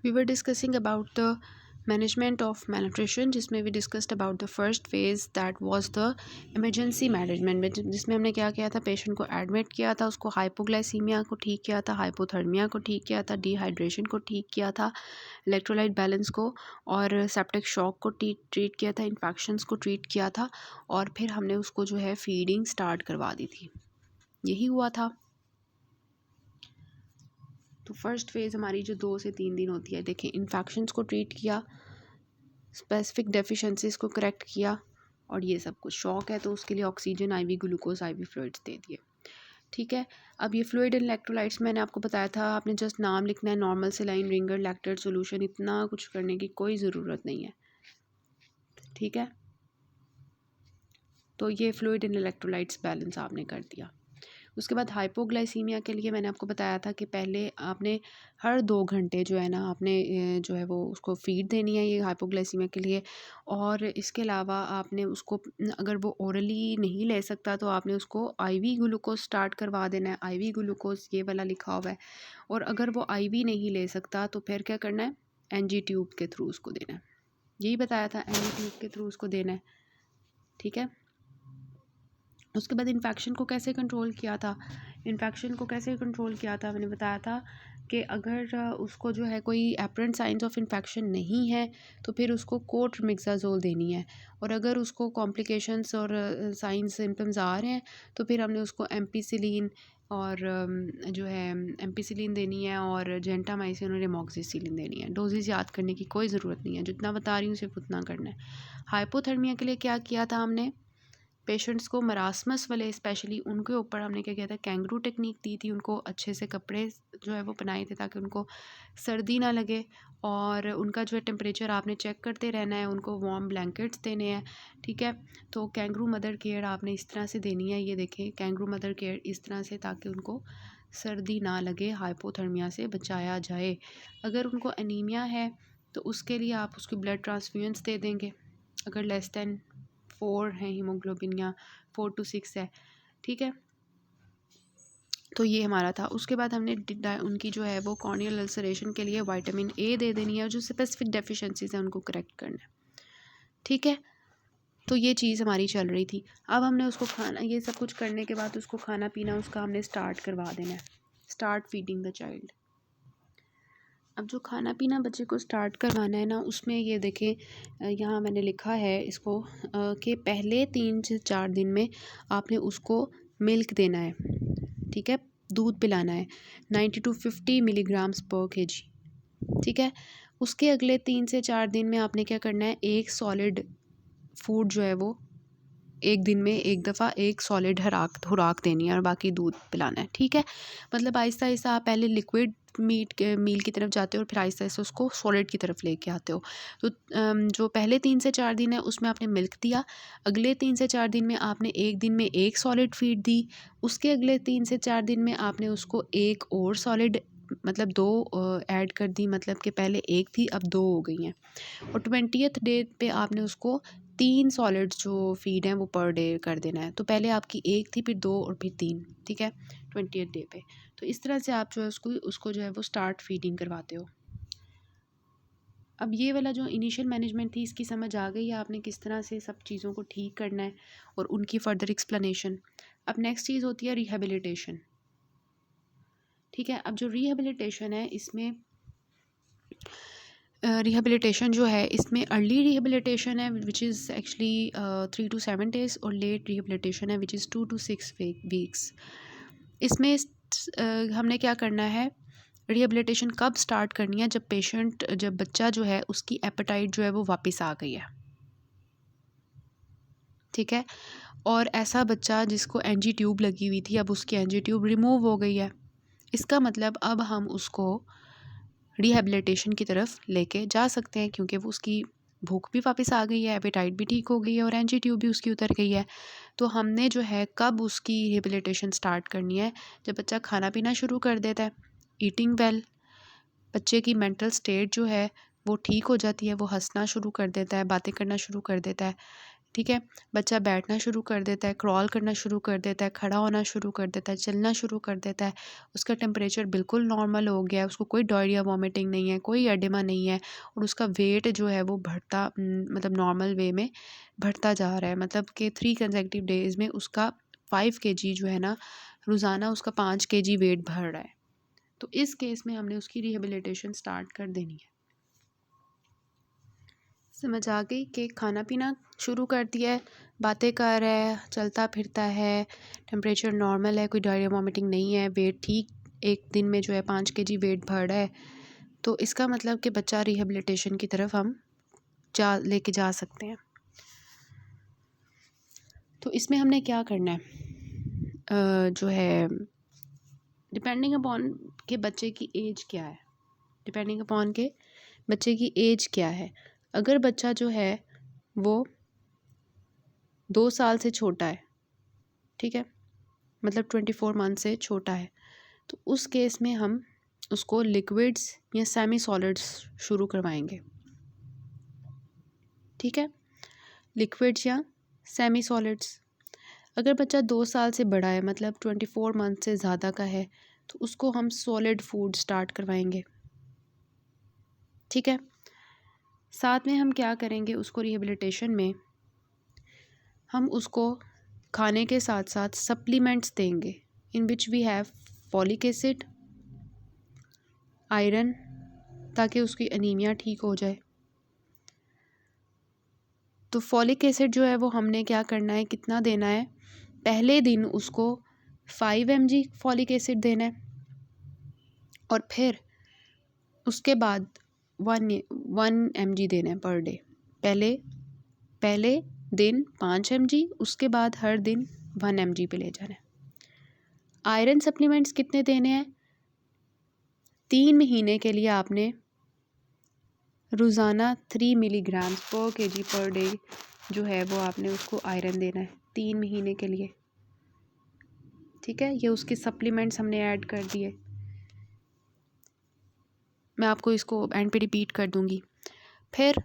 We were discussing about the management of malnutrition, जिसमें we discussed about the first phase that was the emergency management, जिसमें हमने क्या किया था, patient को एडमिट किया था, उसको हाइपोग्लाइसीमिया को ठीक किया था, हाइपोथर्मिया को ठीक किया था, डिहाइड्रेशन को ठीक किया था, इलेक्ट्रोलाइट बैलेंस को और सेप्टिक शॉक को ट्रीट किया था, इन्फेक्शंस को ट्रीट किया था और फिर हमने उसको जो है फीडिंग स्टार्ट करवा दी थी। यही हुआ था। तो फर्स्ट फेज़ हमारी जो 2 से 3 दिन होती है, देखें, इन्फेक्शंस को ट्रीट किया, स्पेसिफिक डेफिशिएंसीज को करेक्ट किया और ये सब कुछ। शॉक है तो उसके लिए oxygen, IV glucose, IV fluids दे दिए। ठीक है। अब ये फ्लूइड एंड इलेक्ट्रोलाइट्स मैंने आपको बताया था, आपने जस्ट नाम लिखना है, normal saline, Ringer, lactate solution, इतना कुछ करने की कोई ज़रूरत नहीं है। ठीक है। तो ये फ्लूइड एंड इलेक्ट्रोलाइट्स बैलेंस आपने कर दिया। उसके बाद हाइपोग्लाइसीमिया के लिए मैंने आपको बताया था कि पहले आपने हर 2 घंटे जो है ना, आपने जो है वो उसको फ़ीड देनी है, ये हाइपोग्लाइसीमिया के लिए। और इसके अलावा आपने उसको, अगर वो ओरली नहीं ले सकता तो आपने उसको आईवी ग्लूकोज स्टार्ट करवा देना है। आईवी ग्लूकोज ये वाला लिखा हुआ है। और अगर वो आईवी नहीं ले सकता तो फिर क्या करना है, एनजी ट्यूब के थ्रू उसको देना है। यही बताया था, एनजी ट्यूब के थ्रू उसको देना है। ठीक है। उसके बाद इन्फेक्शन को कैसे कंट्रोल किया था, मैंने बताया था कि अगर उसको जो है कोई एपरेंट साइंस ऑफ इन्फेक्शन नहीं है तो फिर उसको कोट्रमिक्साजोल देनी है। और अगर उसको कॉम्प्लिकेशंस और साइंस सिम्टम्स आ रहे हैं तो फिर हमने उसको एम्पीसिलिन और जो है एम्पीसिलिन देनी है और जेंटामाइसिन और एमॉक्सिसिलिन देनी है। डोजेज याद करने की कोई ज़रूरत नहीं है, जितना बता रही हूँ सिर्फ उतना करना है। हाइपोथर्मिया के लिए क्या किया था हमने, पेशेंट्स को मरासमस वाले स्पेशली उनके ऊपर हमने क्या किया था, कैंगरू टेक्निक दी थी। उनको अच्छे से कपड़े जो है वो पहनाए थे ताकि उनको सर्दी ना लगे और उनका जो है टेम्परेचर आपने चेक करते रहना है, उनको वार्म ब्लैंकेट्स देने हैं। ठीक है। तो कैंगरू मदर केयर आपने इस तरह से देनी है, ये देखें, कैंगरू मदर केयर इस तरह से, ताकि उनको सर्दी ना लगे, हाइपोथर्मिया से बचाया जाए। अगर उनको एनीमिया है तो उसके लिए आप उसकी ब्लड ट्रांसफ्यूजन्स दे देंगे, अगर लेस दैन 4 है हीमोग्लोबिन या 4 to 6 है। ठीक है। तो ये हमारा था। उसके बाद हमने उनकी जो है वो कॉर्नियल अल्सरेशन के लिए विटामिन ए दे देनी है और जो स्पेसिफिक डेफिशिएंसीज हैं उनको करेक्ट करना है। ठीक है। तो ये चीज़ हमारी चल रही थी। अब हमने उसको खाना, ये सब कुछ करने के बाद उसको खाना पीना उसका हमने स्टार्ट करवा देना है, स्टार्ट फीडिंग द चाइल्ड। अब जो खाना पीना बच्चे को स्टार्ट करवाना है ना, उसमें ये देखें, यहाँ मैंने लिखा है इसको कि पहले 3 से 4 दिन में आपने उसको मिल्क देना है। ठीक है। दूध पिलाना है 90 to 50 मिलीग्राम्स पर केजी। ठीक है। उसके अगले 3 से 4 दिन में आपने क्या करना है, एक सॉलिड फूड जो है वो एक दिन में एक दफ़ा एक सॉलिड खुराक देनी है और बाकी दूध पिलाना है। ठीक है। मतलब आहिस्ता आहिस्ता आप पहले लिक्विड मील की तरफ जाते हो और फिर आहिस्ता आहिस्ता उसको सॉलिड की तरफ लेके आते हो। तो जो पहले 3 से 4 दिन है उसमें आपने मिल्क दिया, अगले 3 से 4 दिन में आपने एक दिन में एक सॉलिड फीड दी, उसके अगले 3 से 4 दिन में आपने उसको एक और सॉलिड, मतलब 2 ऐड कर दी, मतलब कि पहले एक थी अब 2 हो गई हैं। और 20th डे पे आपने उसको 3 सॉलिड्स जो फीड हैं वो पर डे कर देना है। तो पहले आपकी एक थी, फिर 2 और फिर 3। ठीक है। 20th डे पे। तो इस तरह से आप जो है उसको जो है वो स्टार्ट फीडिंग करवाते हो। अब ये वाला जो इनिशियल मैनेजमेंट थी इसकी समझ आ गई है आपने किस तरह से सब चीज़ों को ठीक करना है और उनकी फ़र्दर एक्सप्लेनेशन। अब नेक्स्ट चीज़ होती है रिहेबिलिटेशन। ठीक है। अब जो रिहेबिलिटेशन है इसमें रिहेबिलिटेशन जो है इसमें अर्ली रिहेबिलिटेशन है which is actually 3 to 7 days और लेट रिहेबिलिटेशन है विच इज़ 2 to 6 वीक्स। इसमें हमने क्या करना है, रिहेबिलिटेशन कब स्टार्ट करनी है, जब बच्चा जो है उसकी एपेटाइट जो है वो वापस आ गई है। ठीक है। और ऐसा बच्चा जिसको एनजी ट्यूब लगी हुई थी, अब उसकी एनजी ट्यूब रिमूव हो गई है, इसका मतलब अब हम उसको रिहेबिलिटेशन की तरफ लेके जा सकते हैं, क्योंकि वो उसकी भूख भी वापस आ गई है, एपेटाइट भी ठीक हो गई है और एनजी ट्यूब भी उसकी उतर गई है। तो हमने जो है कब उसकी रिहेबिलिटेशन स्टार्ट करनी है, जब बच्चा खाना पीना शुरू कर देता है, ईटिंग वेल, बच्चे की मेंटल स्टेट जो है वो ठीक हो जाती है, वो हंसना शुरू कर देता है, बातें करना शुरू कर देता है। ठीक है, बच्चा बैठना शुरू कर देता है, क्रॉल करना शुरू कर देता है, खड़ा होना शुरू कर देता है, चलना शुरू कर देता है, उसका टेम्परेचर बिल्कुल नॉर्मल हो गया है, उसको कोई डायरिया वॉमिटिंग नहीं है, कोई एडिमा नहीं है, और उसका वेट जो है वो बढ़ता मतलब नॉर्मल वे में बढ़ता जा रहा है। मतलब कि 3 कंसेक्टिव डेज़ में उसका 5 kg जो है ना, रोज़ाना उसका 5 kg वेट बढ़ रहा है। तो इस केस में हमने उसकी रिहेबिलिटेशन स्टार्ट कर देनी है। समझ आ गई कि खाना पीना शुरू कर दिया है, बातें कर रहा है, चलता फिरता है, टेम्परेचर नॉर्मल है, कोई डायरिया वॉमिटिंग नहीं है, वेट ठीक एक दिन में जो है 5 kg वेट बढ़ रहा है, तो इसका मतलब कि बच्चा रिहेबिलिटेशन की तरफ हम लेके जा सकते हैं। तो इसमें हमने क्या करना है, जो है डिपेंडिंग अपॉन के बच्चे की एज क्या है, डिपेंडिंग अपॉन के बच्चे की एज क्या है। अगर बच्चा जो है वो 2 साल से छोटा है, ठीक है, मतलब 24 मंथ से छोटा है, तो उस केस में हम उसको लिक्विड्स या सेमी सॉलिड्स शुरू करवाएंगे। ठीक है, लिक्विड्स या सेमी सॉलिड्स। अगर बच्चा 2 साल से बड़ा है, मतलब 24 मंथ से ज़्यादा का है, तो उसको हम सॉलिड फूड स्टार्ट करवाएंगे। ठीक है, साथ में हम क्या करेंगे, उसको रिहेबिलिटेशन में हम उसको खाने के साथ साथ सप्लीमेंट्स देंगे, in which we have folic acid, iron, ताकि उसकी अनीमिया ठीक हो जाए। तो फॉलिक एसिड जो है वो हमने क्या करना है, कितना देना है, पहले दिन उसको 5 mg फॉलिक एसिड देना है, और फिर उसके बाद 1 mg देना है पर डे। पहले दिन 5 mg, उसके बाद हर दिन 1 mg पे ले जाना है। आयरन सप्लीमेंट्स कितने देने हैं, 3 महीने के लिए आपने रोज़ाना 3 मिलीग्राम पर kg पर डे जो है वो आपने उसको आयरन देना है 3 महीने के लिए। ठीक है, ये उसके सप्लीमेंट्स हमने ऐड कर दिए। मैं आपको इसको एंड पे रिपीट कर दूंगी। फिर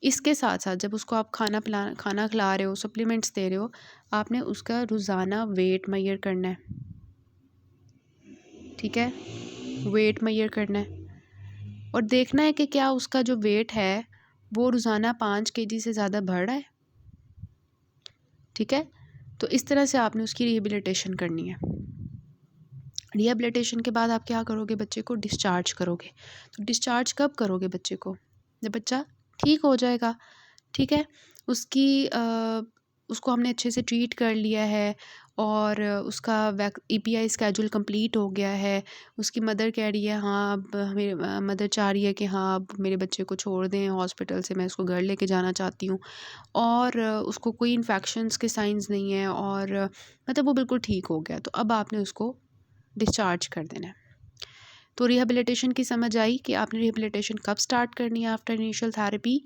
इसके साथ साथ जब उसको आप खाना खिला रहे हो, सप्लीमेंट्स दे रहे हो, आपने उसका रोज़ाना वेट मेजर करना है। ठीक है, वेट मेजर करना है और देखना है कि क्या उसका जो वेट है वो रोज़ाना 5 kg से ज़्यादा बढ़ रहा है। ठीक है, तो इस तरह से आपने उसकी रिहेबिलिटेशन करनी है। रिहेबिलिटेशन के बाद आप क्या करोगे, बच्चे को डिस्चार्ज करोगे। तो डिस्चार्ज कब करोगे बच्चे को, जब बच्चा ठीक हो जाएगा। ठीक है, उसको हमने अच्छे से ट्रीट कर लिया है और उसका EPI स्केड्यूल कंप्लीट हो गया है। उसकी मदर कह रही है हाँ, अब मेरे मदर चाह रही है कि हाँ अब मेरे बच्चे को छोड़ दें हॉस्पिटल से, मैं उसको घर लेके जाना चाहती हूँ, और उसको कोई इन्फेक्शंस के साइंस नहीं है, और मतलब वो बिल्कुल ठीक हो गया। तो अब आपने उसको डिस्चार्ज कर देना है। तो रिहेबिलिटेशन की समझ आई कि आपने रिहेबिलिटेशन कब स्टार्ट करनी है आफ्टर इनिशियल थेरेपी,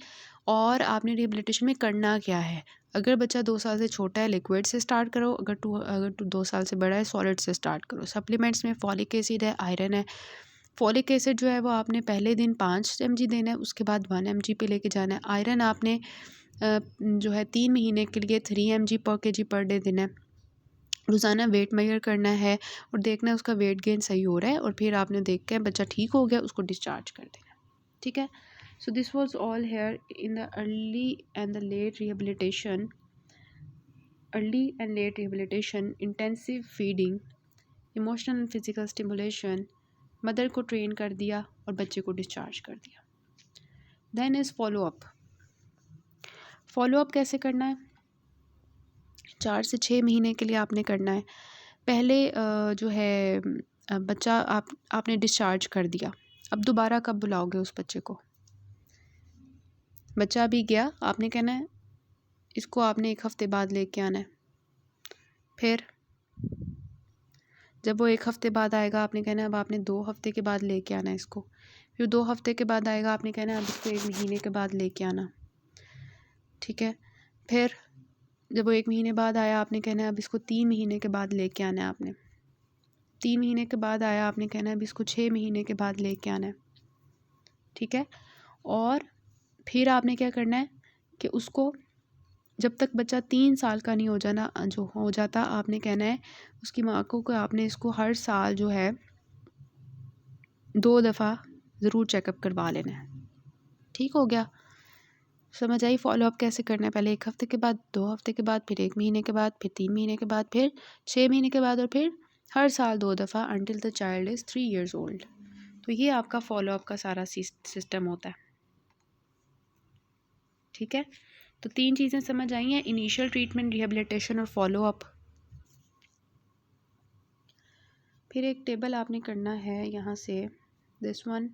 और आपने रिहेबिलिटेशन में करना क्या है। अगर बच्चा 2 साल से छोटा है, लिक्विड से स्टार्ट करो, अगर 2 साल से बड़ा है, सॉलिड से स्टार्ट करो। सप्लीमेंट्स में फॉलिक एसिड है, आयरन है। फॉलिक एसिड जो है वो आपने पहले दिन 5 mg देना है, उसके बाद 1 mg पे लेके जाना है। आयरन आपने जो है 3 महीने के लिए 3 mg पर kg पर डे देना है। रोज़ाना वेट मेजर करना है और देखना है उसका वेट गेन सही हो रहा है, और फिर आपने देख के बच्चा ठीक हो गया उसको डिस्चार्ज कर देना। ठीक है, so this was all here in the early and let rehabilitation, intensive feeding, emotional and physical stimulation, mother को ट्रेन कर दिया और बच्चे को डिस्चार्ज कर दिया। देन इज़ फॉलो अप कैसे करना है, 4 से 6 महीने के लिए आपने करना है। पहले जो है बच्चा आपने डिस्चार्ज कर दिया, अब दोबारा कब बुलाओगे उस बच्चे को। बच्चा भी गया, आपने कहना है इसको आपने 1 हफ़्ते बाद लेके आना है। फिर जब वो 1 हफ़्ते बाद आएगा आपने कहना है अब आपने 2 हफ़्ते के बाद लेके आना है इसको। फिर 2 हफ़्ते के बाद आएगा, आपने कहना है अब इसको 1 महीने के बाद लेके आना। ठीक है, फिर जब वो 1 महीने बाद आया आपने कहना है अब इसको 3 महीने के बाद लेके आना है। आपने 3 महीने के बाद आया, आपने कहना है अब इसको 6 महीने के बाद लेके आना है। ठीक है, और फिर आपने क्या करना है कि उसको जब तक बच्चा 3 साल का नहीं जो हो जाता, आपने कहना है उसकी माँ को कि आपने इसको हर साल जो है 2 दफ़ा ज़रूर चेकअप करवा लेना है। ठीक हो गया? समझ आई फॉलोअप कैसे करना है? पहले 1 हफ़्ते के बाद, 2 हफ़्ते के बाद, फिर 1 महीने के बाद, फिर 3 महीने के बाद, फिर 6 महीने के बाद और फिर हर साल 2 दफ़ा until the child is 3 years old. तो ये आपका फॉलोअप का सारा सिस्टम होता है। ठीक है? तो 3 चीज़ें समझ आई हैं, इनिशियल ट्रीटमेंट, रिहैबिलिटेशन और फॉलोअप। फिर एक टेबल आपने करना है यहाँ से, this one,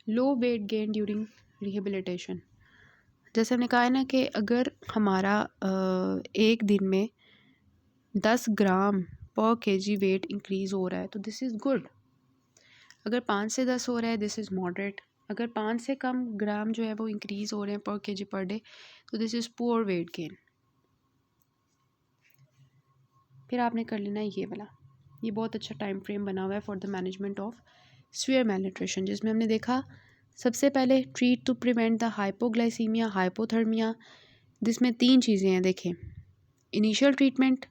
low weight gain during rehabilitation. जैसे हमने कहा है ना कि अगर हमारा एक दिन में 10 ग्राम पर केजी वेट इंक्रीज़ हो रहा है तो दिस इज़ गुड। अगर 5 से 10 हो रहा है दिस इज़ मॉडरेट। अगर 5 से कम ग्राम जो है वो इंक्रीज़ हो रहे हैं पर केजी पर डे तो this is poor weight gain. फिर आपने कर लेना है ये वाला, ये बहुत अच्छा टाइम फ्रेम बना हुआ है for the management of severe malnutrition, जिसमें हमने देखा सबसे पहले treat to prevent the hypoglycaemia, hypothermia. जिसमें 3 चीज़ें हैं, देखें, initial treatment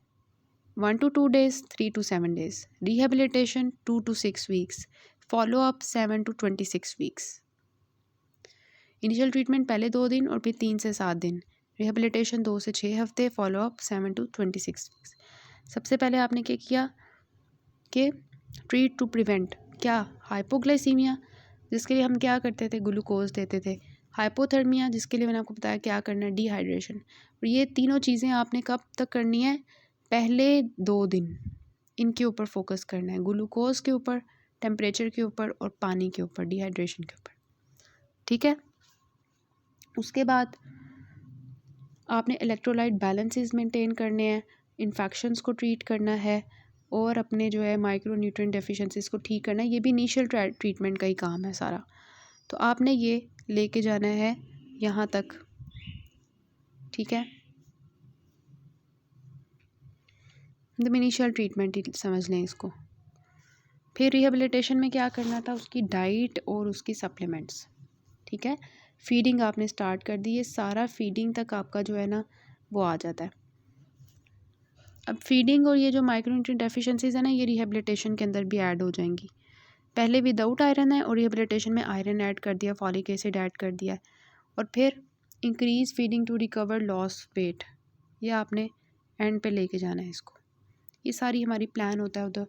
1 to 2 days, 3 to 7 days, rehabilitation 2 to 6 weeks, follow-up 7 to 26 weeks। Initial treatment पहले 2 दिन और फिर 3 से 7 दिन, रिहेबिलिटेशन 2 से 6 हफ्ते, फॉलोअप 7 to 26 weeks। सबसे पहले आपने क्या किया कि ट्रीट टू प्रिवेंट, क्या, हाइपोग्लाइसीमिया, जिसके लिए हम क्या करते थे, ग्लूकोज देते थे। हाइपोथर्मिया, जिसके लिए मैंने आपको बताया क्या करना है, डिहाइड्रेशन। और ये तीनों चीज़ें आपने कब तक करनी है, पहले 2 दिन इनके ऊपर फोकस करना है, ग्लूकोज के ऊपर, टेम्परेचर के ऊपर और पानी के ऊपर, डिहाइड्रेशन के ऊपर। ठीक है? उसके बाद आपने इलेक्ट्रोलाइट बैलेंसेस मेंटेन करने हैं, इन्फेक्शंस को ट्रीट करना है और अपने जो है माइक्रो न्यूट्रिएंट डेफिशिएंसीज को ठीक करना है। ये भी इनिशियल ट्रीटमेंट का ही काम है सारा। तो आपने ये लेके जाना है यहाँ तक। ठीक है? मतलब इनिशियल ट्रीटमेंट ही समझ लें इसको। फिर रिहेबिलिटेशन में क्या करना था, उसकी डाइट और उसकी सप्लीमेंट्स। ठीक है? फीडिंग आपने स्टार्ट कर दी है, सारा फीडिंग तक आपका जो है ना वो आ जाता है। अब फीडिंग और ये जो माइक्रोन्यूट्रिएंट डेफिशिएंसीज है ना, ये रिहेबिलिटेशन के अंदर भी ऐड हो जाएंगी। पहले विदाउट आयरन है और रिहेबिलिटेशन में आयरन ऐड कर दिया, फॉलिक एसिड ऐड कर दिया, और फिर increase feeding to recover loss weight, ये आपने एंड पे लेके जाना है इसको। ये सारी हमारी प्लान होता है the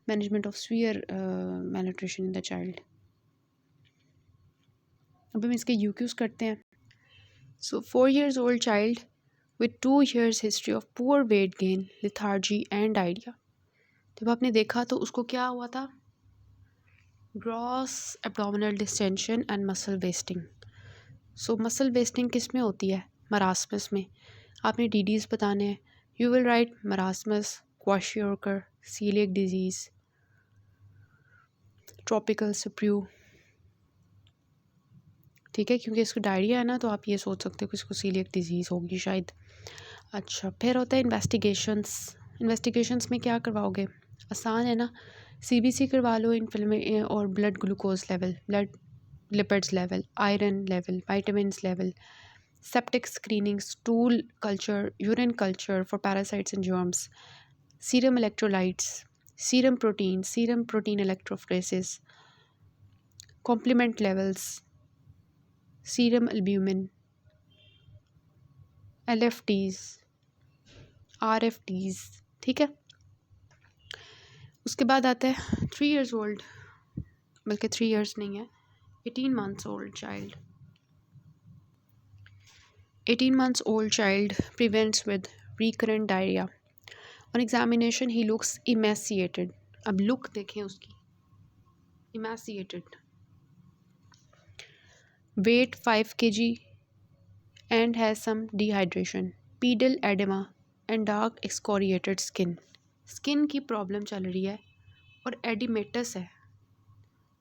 management of severe malnutrition in the child. अब हम इसके यूक्यूज करते हैं। सो 4 years old child with 2 years history of poor weight gain, lethargy and diarrhea। जब आपने देखा तो उसको क्या हुआ था, gross abdominal distension and muscle wasting. So muscle wasting किस में होती है, मरासमस में। आपने डीडीज बताने हैं, you will write marasmus, kwashiorkor, coeliac disease, tropical sprue. ठीक है, क्योंकि इसको डायरिया है ना, तो आप ये सोच सकते हो कि इसको सीलियक डिजीज़ होगी शायद। अच्छा, फिर होता है इन्वेस्टिगेशंस में क्या करवाओगे, आसान है ना, सीबीसी करवा लो, इनफिल्म और blood glucose level, blood lipids level, iron level, vitamins level, septic screening, stool culture, urine culture for parasites and germs, serum electrolytes, serum protein electrophoresis, complement levels, serum albumin, LFTs, RFTs। ठीक है? उसके बाद आता है 3 years old, बल्कि 3 years नहीं है, 18 months old child। 18 months old child presents with recurrent diarrhea। On examination he looks emaciated। अब लुक देखें उसकी, emaciated, weight 5 kg and has some dehydration, pedal edema and dark excoriated skin। Skin की problem चल रही है और oedematous है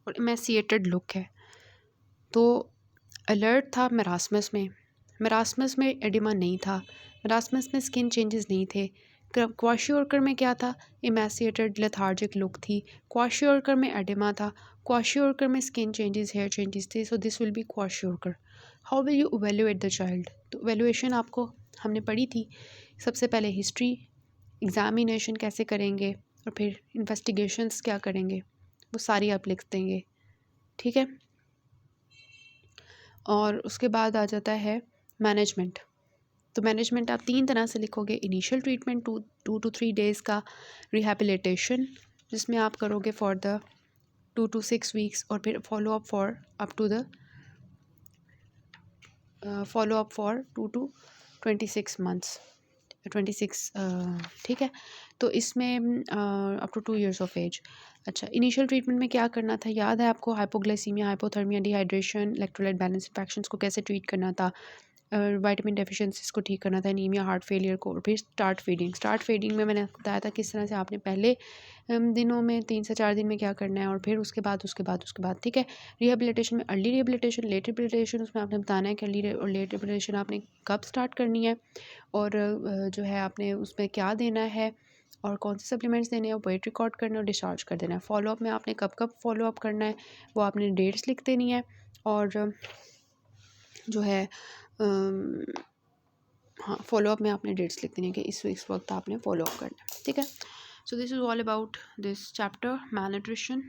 और इमेसिएटेड लुक है। तो अलर्ट था मेरास्मस में एडिमा नहीं था, मेरास्मस में स्किन चेंजेस नहीं थे। क्वाशियोरकर में क्या था, इमेसिएटेड लेथार्जिक लुक थी। क्वाशियोरकर में एडिमा था, क्वाशियोरकर में स्किन चेंजेस, हेयर चेंजेस थे। So this will be kwashiorkor. How will you evaluate the child, तो इवेल्युएशन आपको हमने पढ़ी थी। सबसे पहले हिस्ट्री, एग्ज़ामिनेशन कैसे करेंगे, और फिर इन्वेस्टिगेशंस क्या करेंगे, वो सारी आप लिख देंगे, ठीक है। और उसके बाद आ जाता है मैनेजमेंट। तो मैनेजमेंट आप 3 तरह से लिखोगे। इनिशियल ट्रीटमेंट 2 to 3 डेज़ का, रिहैबिलिटेशन जिसमें आप करोगे फॉर द 2 to 6 वीक्स, और फिर follow up for up to the follow up for 2 to 26 months, 26, ठीक है। तो इसमें up to 2 years of age. अच्छा, इनिशियल ट्रीटमेंट में क्या करना था, याद है आपको? Hypoglycaemia, hypothermia, dehydration, electrolyte balance infections को कैसे ट्रीट करना था, विटामिन डेफिशिएंसीज को ठीक करना था, एनीमिया, हार्ट फेलियर को, और फिर स्टार्ट फीडिंग में मैंने आपको बताया था किस तरह से आपने पहले दिनों में 3 से 4 दिन में क्या करना है, और फिर उसके बाद, ठीक है। रिहेबिलिटेशन में अर्ली रिहेबिलिटेशन, लेट रिहेबिलिटेशन, उसमें आपने बताना है कि अर्ली और लेट रिहेबिलिटेशन आपने कब स्टार्ट करनी है, और जो है आपने उसमें क्या देना है, और कौन से सप्लीमेंट्स देने हैं, वेट रिकॉर्ड करना है और डिस्चार्ज कर देना है। फॉलोअप में आपने कब कब फॉलोअप करना है, वो आपने डेट्स लिख देनी है, और जो है हाँ, फॉलोअप में आपने डेट्स लिख देनी है कि इस वक्त आपने फॉलोअप करना है, ठीक है। So this is all about this chapter, mail nutrition.